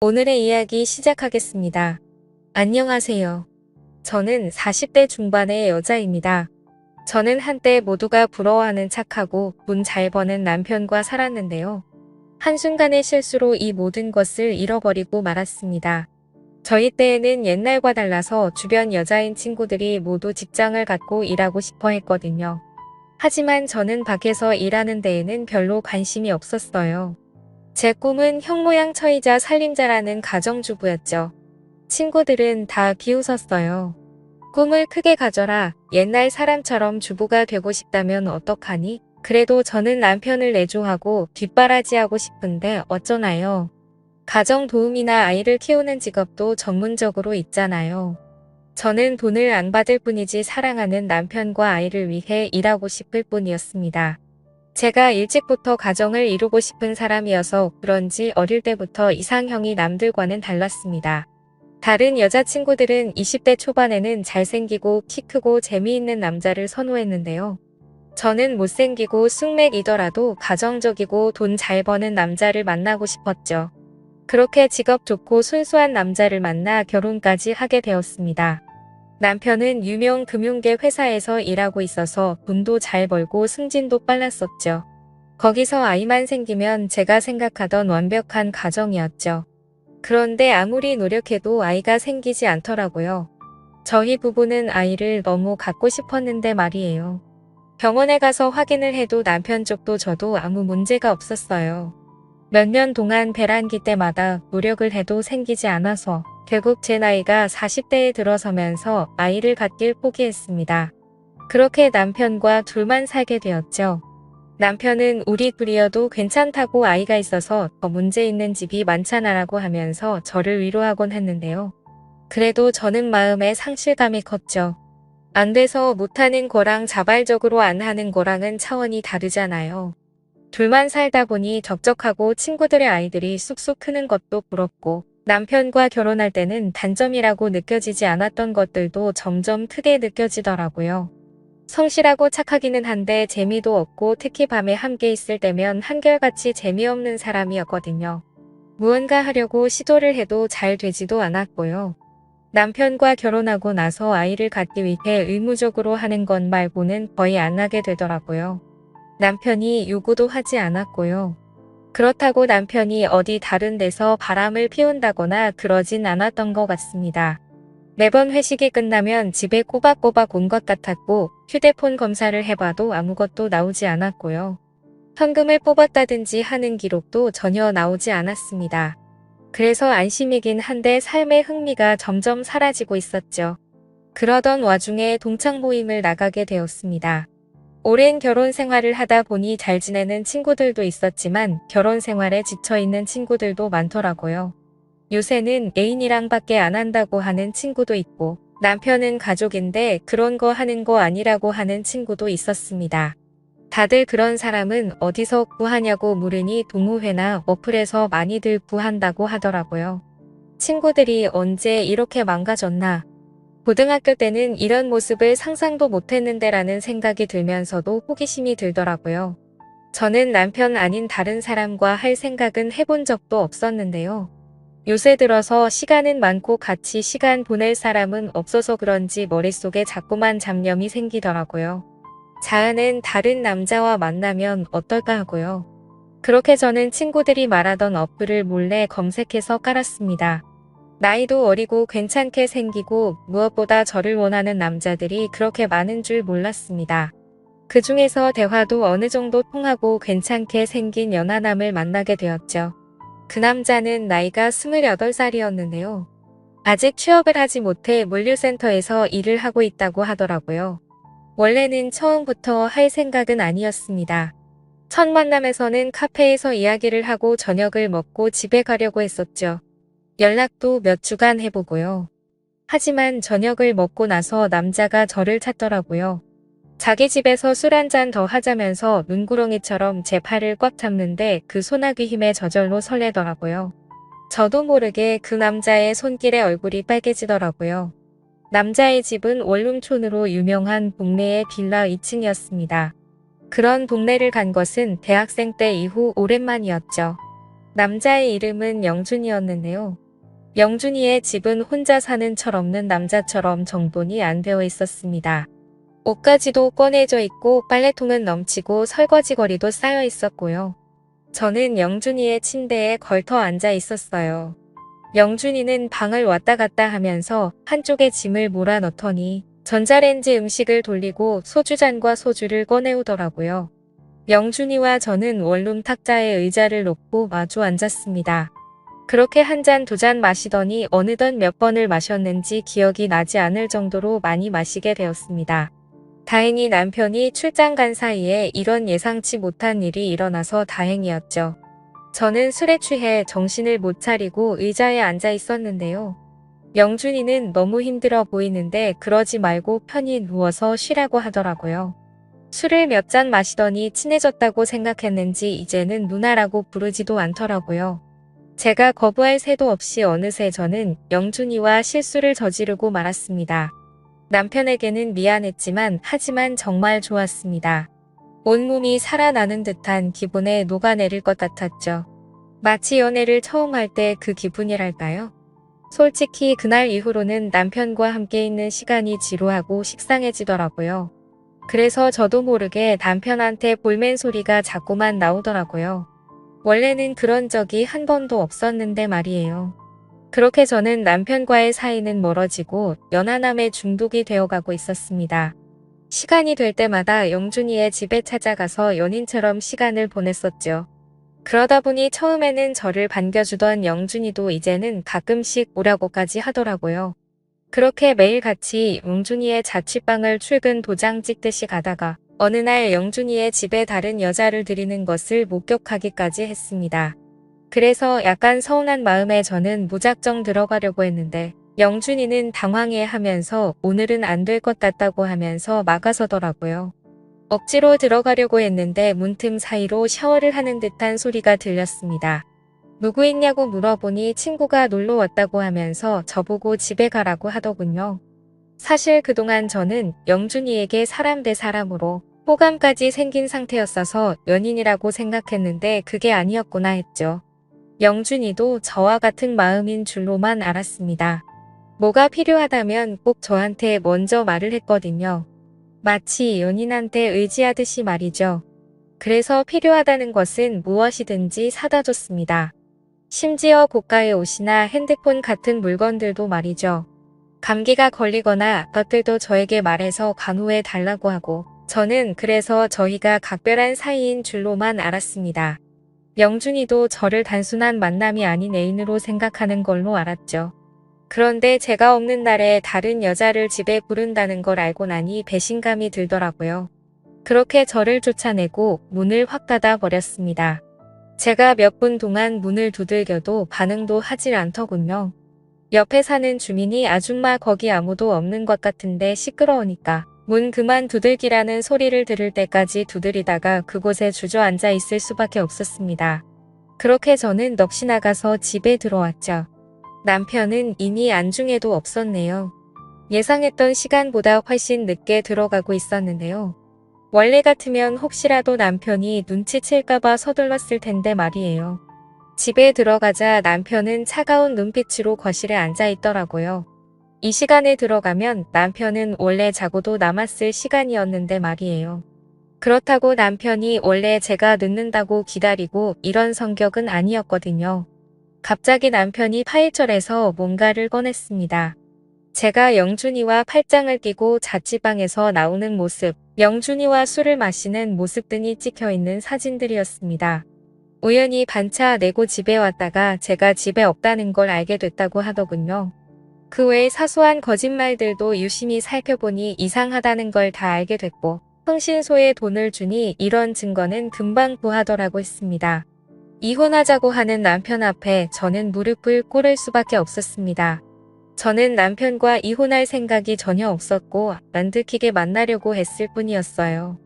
오늘의 이야기 시작하겠습니다. 안녕하세요. 저는 40대 중반의 여자입니다. 저는 한때 모두가 부러워하는 착하고 돈 잘 버는 남편과 살았는데요. 한순간의 실수로 이 모든 것을 잃어버리고 말았습니다. 저희 때에는 옛날과 달라서 주변 여자인 친구들이 모두 직장을 갖고 일하고 싶어 했거든요. 하지만 저는 밖에서 일하는 데에는 별로 관심이 없었어요. 제 꿈은 형모양처이자 살림자라는 가정주부였죠. 친구들은 다 비웃었어요. 꿈을 크게 가져라. 옛날 사람처럼 주부가 되고 싶다면 어떡하니? 그래도 저는 남편을 내조하고 뒷바라지하고 싶은데 어쩌나요? 가정 도우미나 아이를 키우는 직업도 전문적으로 있잖아요. 저는 돈을 안 받을 뿐이지 사랑하는 남편과 아이를 위해 일하고 싶을 뿐이었습니다. 제가 일찍부터 가정을 이루고 싶은 사람이어서 그런지 어릴 때부터 이상형이 남들과는 달랐습니다. 다른 여자친구들은 20대 초반에는 잘생기고 키 크고 재미있는 남자를 선호했는데요. 저는 못생기고 쑥맥이더라도 가정적이고 돈 잘 버는 남자를 만나고 싶었죠. 그렇게 직업 좋고 순수한 남자를 만나 결혼까지 하게 되었습니다. 남편은 유명 금융계 회사에서 일하고 있어서 돈도 잘 벌고 승진도 빨랐었죠. 거기서 아이만 생기면 제가 생각하던 완벽한 가정이었죠. 그런데 아무리 노력해도 아이가 생기지 않더라고요. 저희 부부는 아이를 너무 갖고 싶었는데 말이에요. 병원에 가서 확인을 해도 남편 쪽도 저도 아무 문제가 없었어요. 몇 년 동안 배란기 때마다 노력을 해도 생기지 않아서 결국 제 나이가 40대에 들어서면서 아이를 갖길 포기했습니다. 그렇게 남편과 둘만 살게 되었죠. 남편은 우리 둘이어도 괜찮다고 아이가 있어서 더 문제 있는 집이 많잖아라고 하면서 저를 위로하곤 했는데요. 그래도 저는 마음에 상실감이 컸죠. 안 돼서 못하는 거랑 자발적으로 안 하는 거랑은 차원이 다르잖아요. 둘만 살다 보니 적적하고 친구들의 아이들이 쑥쑥 크는 것도 부럽고 남편과 결혼할 때는 단점이라고 느껴지지 않았던 것들도 점점 크게 느껴지더라고요. 성실하고 착하기는 한데 재미도 없고 특히 밤에 함께 있을 때면 한결같이 재미없는 사람이었거든요. 무언가 하려고 시도를 해도 잘 되지도 않았고요. 남편과 결혼하고 나서 아이를 갖기 위해 의무적으로 하는 것 말고는 거의 안 하게 되더라고요. 남편이 요구도 하지 않았고요. 그렇다고 남편이 어디 다른 데서 바람을 피운다거나 그러진 않았던 것 같습니다. 매번 회식이 끝나면 집에 꼬박꼬박 온 것 같았고 휴대폰 검사를 해봐도 아무것도 나오지 않았고요. 현금을 뽑았다든지 하는 기록도 전혀 나오지 않았습니다. 그래서 안심이긴 한데 삶의 흥미가 점점 사라지고 있었죠. 그러던 와중에 동창 모임을 나가게 되었습니다. 오랜 결혼 생활을 하다 보니 잘 지내는 친구들도 있었지만 결혼 생활에 지쳐있는 친구들도 많더라고요. 요새는 애인이랑 밖에 안 한다고 하는 친구도 있고 남편은 가족인데 그런 거 하는 거 아니라고 하는 친구도 있었습니다. 다들 그런 사람은 어디서 구하냐고 물으니 동호회나 어플에서 많이들 구한다고 하더라고요. 친구들이 언제 이렇게 망가졌나? 고등학교 때는 이런 모습을 상상도 못했는데 라는 생각이 들면서도 호기심이 들더라고요. 저는 남편 아닌 다른 사람과 할 생각은 해본 적도 없었는데요. 요새 들어서 시간은 많고 같이 시간 보낼 사람은 없어서 그런지 머릿속에 자꾸만 잡념이 생기더라고요. 자은은 다른 남자와 만나면 어떨까 하고요. 그렇게 저는 친구들이 말하던 어플을 몰래 검색해서 깔았습니다. 나이도 어리고 괜찮게 생기고 무엇보다 저를 원하는 남자들이 그렇게 많은 줄 몰랐습니다. 그 중에서 대화도 어느 정도 통하고 괜찮게 생긴 연하남을 만나게 되었죠. 그 남자는 나이가 28살이었는데요. 아직 취업을 하지 못해 물류센터에서 일을 하고 있다고 하더라고요. 원래는 처음부터 할 생각은 아니었습니다. 첫 만남에서는 카페에서 이야기를 하고 저녁을 먹고 집에 가려고 했었죠. 연락도 몇 주간 해보고요. 하지만 저녁을 먹고 나서 남자가 저를 찾더라고요. 자기 집에서 술 한잔 더 하자면서 눈구렁이처럼 제 팔을 꽉 잡는데 그 소나기 힘에 저절로 설레더라고요. 저도 모르게 그 남자의 손길에 얼굴이 빨개지더라고요. 남자의 집은 원룸촌으로 유명한 동네의 빌라 2층이었습니다. 그런 동네를 간 것은 대학생 때 이후 오랜만이었죠. 남자의 이름은 영준이었는데요. 영준이의 집은 혼자 사는 철없는 남자처럼 정돈이 안 되어 있었습니다. 옷가지도 꺼내져 있고 빨래통은 넘치고 설거지거리도 쌓여 있었고요. 저는 영준이의 침대에 걸터 앉아 있었어요. 영준이는 방을 왔다 갔다 하면서 한쪽에 짐을 몰아넣더니 전자레인지 음식을 돌리고 소주잔과 소주를 꺼내오더라고요. 영준이와 저는 원룸 탁자에 의자를 놓고 마주 앉았습니다. 그렇게 한 잔 두 잔 마시더니 어느덧 몇 번을 마셨는지 기억이 나지 않을 정도로 많이 마시게 되었습니다. 다행히 남편이 출장 간 사이에 이런 예상치 못한 일이 일어나서 다행이었죠. 저는 술에 취해 정신을 못 차리고 의자에 앉아 있었는데요. 영준이는 너무 힘들어 보이는데 그러지 말고 편히 누워서 쉬라고 하더라고요. 술을 몇 잔 마시더니 친해졌다고 생각했는지 이제는 누나라고 부르지도 않더라고요. 제가 거부할 새도 없이 어느새 저는 영준이와 실수를 저지르고 말았습니다. 남편에게는 미안했지만 하지만 정말 좋았습니다. 온몸이 살아나는 듯한 기분에 녹아내릴 것 같았죠. 마치 연애를 처음 할 때 그 기분이랄까요? 솔직히 그날 이후로는 남편과 함께 있는 시간이 지루하고 식상해지더라고요. 그래서 저도 모르게 남편한테 볼멘 소리가 자꾸만 나오더라고요. 원래는 그런 적이 한 번도 없었는데 말이에요. 그렇게 저는 남편과의 사이는 멀어지고 연하남에 중독이 되어가고 있었습니다. 시간이 될 때마다 영준이의 집에 찾아가서 연인처럼 시간을 보냈었죠. 그러다 보니 처음에는 저를 반겨주던 영준이도 이제는 가끔씩 오라고까지 하더라고요. 그렇게 매일 같이 영준이의 자취방을 출근 도장 찍듯이 가다가 어느 날 영준이의 집에 다른 여자를 들이는 것을 목격하기까지 했습니다. 그래서 약간 서운한 마음에 저는 무작정 들어가려고 했는데 영준이는 당황해하면서 오늘은 안 될 것 같다고 하면서 막아서더라고요. 억지로 들어가려고 했는데 문틈 사이로 샤워를 하는 듯한 소리가 들렸습니다. 누구 있냐고 물어보니 친구가 놀러 왔다고 하면서 저보고 집에 가라고 하더군요. 사실 그동안 저는 영준이에게 사람 대 사람으로 호감까지 생긴 상태였어서 연인이라고 생각했는데 그게 아니었구나 했죠. 영준이도 저와 같은 마음인 줄로만 알았습니다. 뭐가 필요하다면 꼭 저한테 먼저 말을 했거든요. 마치 연인한테 의지하듯이 말이죠. 그래서 필요하다는 것은 무엇이든지 사다 줬습니다. 심지어 고가의 옷이나 핸드폰 같은 물건들도 말이죠. 감기가 걸리거나 것들도 저에게 말해서 간호해 달라고 하고 저는 그래서 저희가 각별한 사이인 줄로만 알았습니다. 영준이도 저를 단순한 만남이 아닌 애인으로 생각하는 걸로 알았죠. 그런데 제가 없는 날에 다른 여자를 집에 부른다는 걸 알고 나니 배신감이 들더라고요. 그렇게 저를 쫓아내고 문을 확 닫아 버렸습니다. 제가 몇 분 동안 문을 두들겨도 반응도 하질 않더군요. 옆에 사는 주민이 아줌마 거기 아무도 없는 것 같은데 시끄러우니까 문 그만 두들기라는 소리를 들을 때까지 두드리다가 그곳에 주저앉아 있을 수밖에 없었습니다. 그렇게 저는 넋이 나가서 집에 들어왔죠. 남편은 이미 안중에도 없었네요. 예상했던 시간보다 훨씬 늦게 들어가고 있었는데요. 원래 같으면 혹시라도 남편이 눈치챌까봐 서둘렀을 텐데 말이에요. 집에 들어가자 남편은 차가운 눈빛으로 거실에 앉아 있더라고요. 이 시간에 들어가면 남편은 원래 자고도 남았을 시간이었는데 말이에요. 그렇다고 남편이 원래 제가 늦는다고 기다리고 이런 성격은 아니었거든요. 갑자기 남편이 파일절에서 뭔가를 꺼냈습니다. 제가 영준이와 팔짱을 끼고 자취방에서 나오는 모습, 영준이와 술을 마시는 모습 등이 찍혀있는 사진들이었습니다. 우연히 반차 내고 집에 왔다가 제가 집에 없다는 걸 알게 됐다고 하더군요. 그 외에 사소한 거짓말들도 유심히 살펴보니 이상하다는 걸 다 알게 됐고 흥신소에 돈을 주니 이런 증거는 금방 구하더라고 했습니다. 이혼하자고 하는 남편 앞에 저는 무릎을 꿇을 수밖에 없었습니다. 저는 남편과 이혼할 생각이 전혀 없었고 안 들키게 만나려고 했을 뿐이었어요.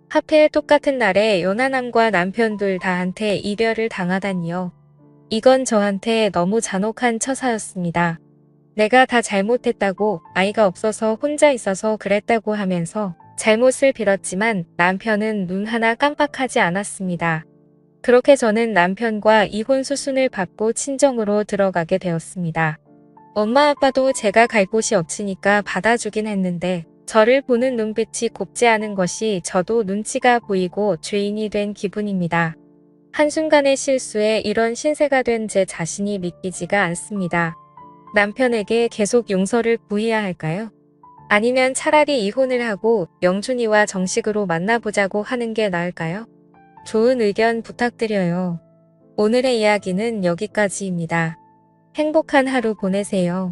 하필 똑같은 날에 연하남과 남편 둘 다한테 이별을 당하다니요. 이건 저한테 너무 잔혹한 처사였습니다. 내가 다 잘못했다고 아이가 없어서 혼자 있어서 그랬다고 하면서 잘못을 빌었지만 남편은 눈 하나 깜빡하지 않았습니다. 그렇게 저는 남편과 이혼 수순을 밟고 친정으로 들어가게 되었습니다. 엄마 아빠도 제가 갈 곳이 없으니까 받아주긴 했는데 저를 보는 눈빛이 곱지 않은 것이 저도 눈치가 보이고 죄인이 된 기분입니다. 한순간의 실수에 이런 신세가 된 제 자신이 믿기지가 않습니다. 남편에게 계속 용서를 구해야 할까요? 아니면 차라리 이혼을 하고 영준이와 정식으로 만나보자고 하는 게 나을까요? 좋은 의견 부탁드려요. 오늘의 이야기는 여기까지입니다. 행복한 하루 보내세요.